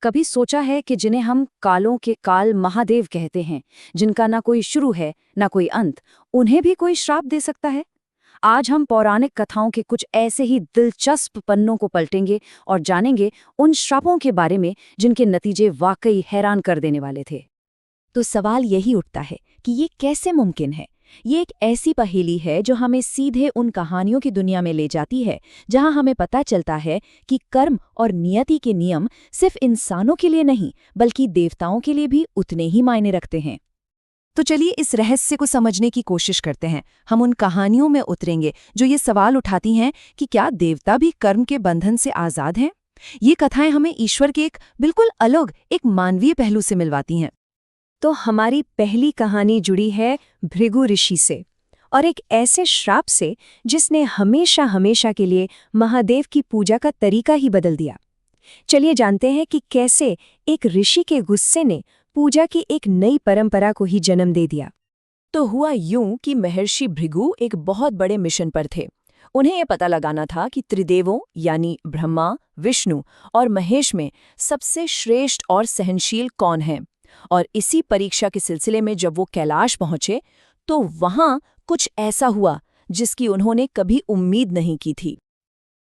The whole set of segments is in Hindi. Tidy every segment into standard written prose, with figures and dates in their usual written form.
कभी सोचा है कि जिन्हें हम कालों के काल महादेव कहते हैं, जिनका ना कोई शुरू है ना कोई अंत, उन्हें भी कोई श्राप दे सकता है? आज हम पौराणिक कथाओं के कुछ ऐसे ही दिलचस्प पन्नों को पलटेंगे और जानेंगे उन श्रापों के बारे में जिनके नतीजे वाकई हैरान कर देने वाले थे। तो सवाल यही उठता है कि ये कैसे मुमकिन है। ये एक ऐसी पहेली है जो हमें सीधे उन कहानियों की दुनिया में ले जाती है जहां हमें पता चलता है कि कर्म और नियति के नियम सिर्फ इंसानों के लिए नहीं बल्कि देवताओं के लिए भी उतने ही मायने रखते हैं। तो चलिए इस रहस्य को समझने की कोशिश करते हैं। हम उन कहानियों में उतरेंगे जो ये सवाल उठाती हैं कि क्या देवता भी कर्म के बंधन से आज़ाद हैं। ये कथाएं हमें ईश्वर के एक बिल्कुल अलग, एक मानवीय पहलू से मिलवाती हैं। तो हमारी पहली कहानी जुड़ी है भृगु ऋषि से और एक ऐसे श्राप से जिसने हमेशा हमेशा के लिए महादेव की पूजा का तरीका ही बदल दिया। चलिए जानते हैं कि कैसे एक ऋषि के गुस्से ने पूजा की एक नई परंपरा को ही जन्म दे दिया। तो हुआ यूं कि महर्षि भृगु एक बहुत बड़े मिशन पर थे। उन्हें यह पता लगाना था कि त्रिदेवों यानी ब्रह्मा, विष्णु और महेश में सबसे श्रेष्ठ और सहनशील कौन है। और इसी परीक्षा के सिलसिले में जब वो कैलाश पहुंचे तो वहां कुछ ऐसा हुआ जिसकी उन्होंने कभी उम्मीद नहीं की थी।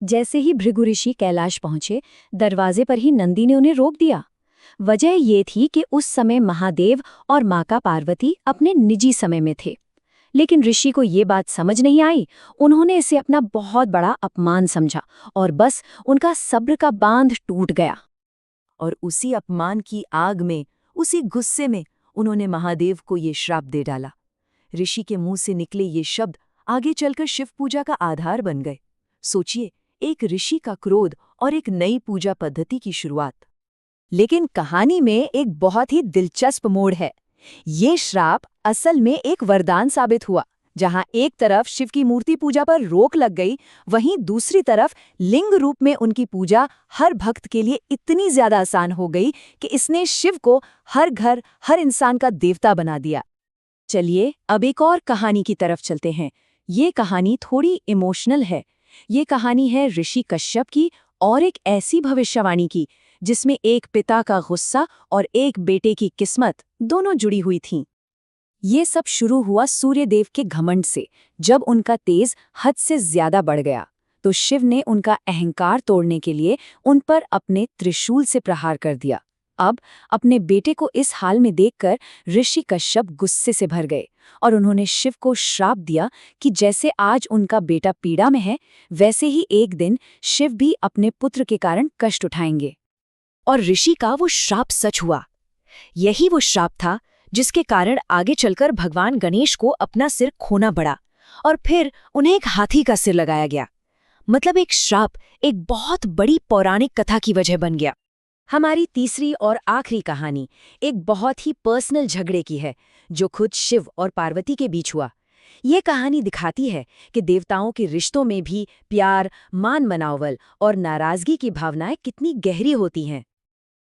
जैसे ही भृगु ऋषि कैलाश पहुंचे, दरवाजे पर ही नंदी ने उन्हें रोक दिया। वजह ये थी कि उस समय महादेव और माता पार्वती अपने निजी समय में थे। लेकिन ऋषि को ये बात समझ नहीं आई। उन्होंने इसे अपना बहुत बड़ा अपमान समझा और बस उनका सब्र का बांध टूट गया। और उसी अपमान की आग में, उसी गुस्से में उन्होंने महादेव को ये श्राप दे डाला। ऋषि के मुंह से निकले ये शब्द आगे चलकर शिव पूजा का आधार बन गए। सोचिए, एक ऋषि का क्रोध और एक नई पूजा पद्धति की शुरुआत। लेकिन कहानी में एक बहुत ही दिलचस्प मोड़ है। ये श्राप असल में एक वरदान साबित हुआ। जहां एक तरफ शिव की मूर्ति पूजा पर रोक लग गई, वहीं दूसरी तरफ लिंग रूप में उनकी पूजा हर भक्त के लिए इतनी ज्यादा आसान हो गई कि इसने शिव को हर घर, हर इंसान का देवता बना दिया। चलिए अब एक और कहानी की तरफ चलते हैं। ये कहानी थोड़ी इमोशनल है। ये कहानी है ऋषि कश्यप की और एक ऐसी भविष्यवाणी की जिसमें एक पिता का गुस्सा और एक बेटे की किस्मत दोनों जुड़ी हुई थीं। ये सब शुरू हुआ सूर्यदेव के घमंड से। जब उनका तेज हद से ज्यादा बढ़ गया तो शिव ने उनका अहंकार तोड़ने के लिए उन पर अपने त्रिशूल से प्रहार कर दिया। अब अपने बेटे को इस हाल में देखकर ऋषि कश्यप गुस्से से भर गए और उन्होंने शिव को श्राप दिया कि जैसे आज उनका बेटा पीड़ा में है, वैसे ही एक दिन शिव भी अपने पुत्र के कारण कष्ट उठाएंगे। और ऋषि का वो श्राप सच हुआ। यही वो श्राप था जिसके कारण आगे चलकर भगवान गणेश को अपना सिर खोना पड़ा और फिर उन्हें एक हाथी का सिर लगाया गया। मतलब एक श्राप एक बहुत बड़ी पौराणिक कथा की वजह बन गया। हमारी तीसरी और आखिरी कहानी एक बहुत ही पर्सनल झगड़े की है जो खुद शिव और पार्वती के बीच हुआ। ये कहानी दिखाती है कि देवताओं के रिश्तों में भी प्यार, मान मनावल और नाराजगी की भावनाएं कितनी गहरी होती हैं।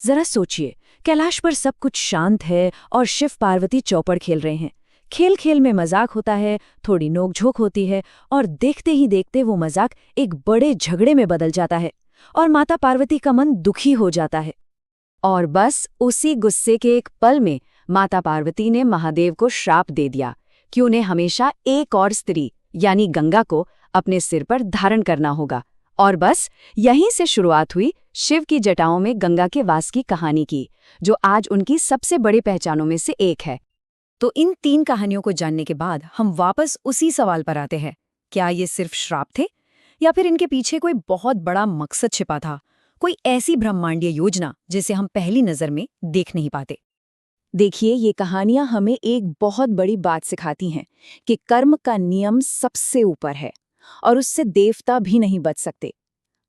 जरा सोचिए, कैलाश पर सब कुछ शांत है और शिव पार्वती चौपड़ खेल रहे हैं। खेल खेल में मजाक होता है, थोड़ी नोकझोंक होती है और देखते ही देखते वो मजाक एक बड़े झगड़े में बदल जाता है और माता पार्वती का मन दुखी हो जाता है। और बस उसी गुस्से के एक पल में माता पार्वती ने महादेव को श्राप दे दिया कि उन्हें हमेशा एक और स्त्री यानी गंगा को अपने सिर पर धारण करना होगा। और बस यहीं से शुरुआत हुई शिव की जटाओं में गंगा के वास की कहानी की, जो आज उनकी सबसे बड़ी पहचानों में से एक है। तो इन तीन कहानियों को जानने के बाद हम वापस उसी सवाल पर आते हैं, क्या ये सिर्फ श्राप थे या फिर इनके पीछे कोई बहुत बड़ा मकसद छिपा था, कोई ऐसी ब्रह्मांडीय योजना जिसे हम पहली नजर में देख नहीं पाते। देखिए, ये कहानियां हमें एक बहुत बड़ी बात सिखाती हैं कि कर्म का नियम सबसे ऊपर है और उससे देवता भी नहीं बच सकते।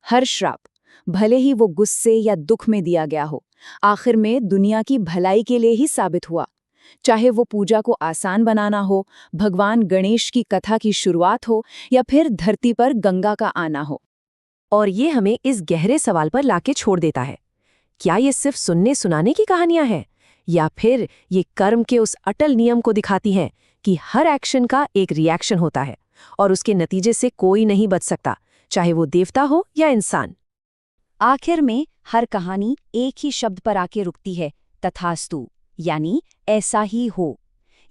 हर श्राप, भले ही वो गुस्से या दुख में दिया गया हो, आखिर में दुनिया की भलाई के लिए ही साबित हुआ। चाहे वो पूजा को आसान बनाना हो, भगवान गणेश की कथा की शुरुआत हो या फिर धरती पर गंगा का आना हो। और ये हमें इस गहरे सवाल पर लाके छोड़ देता है, क्या ये सिर्फ सुनने सुनाने की कहानियां हैं या फिर ये कर्म के उस अटल नियम को दिखाती हैं कि हर एक्शन का एक रिएक्शन होता है और उसके नतीजे से कोई नहीं बच सकता, चाहे वो देवता हो या इंसान। आखिर में हर कहानी एक ही शब्द पर आके रुकती है, तथास्तु, यानी ऐसा ही हो।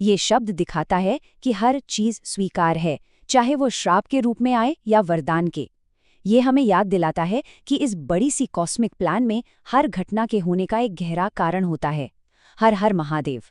ये शब्द दिखाता है कि हर चीज स्वीकार है, चाहे वो श्राप के रूप में आए या वरदान के। ये हमें याद दिलाता है कि इस बड़ी सी कॉस्मिक प्लान में हर घटना के होने का एक गहरा कारण होता है। हर हर महादेव।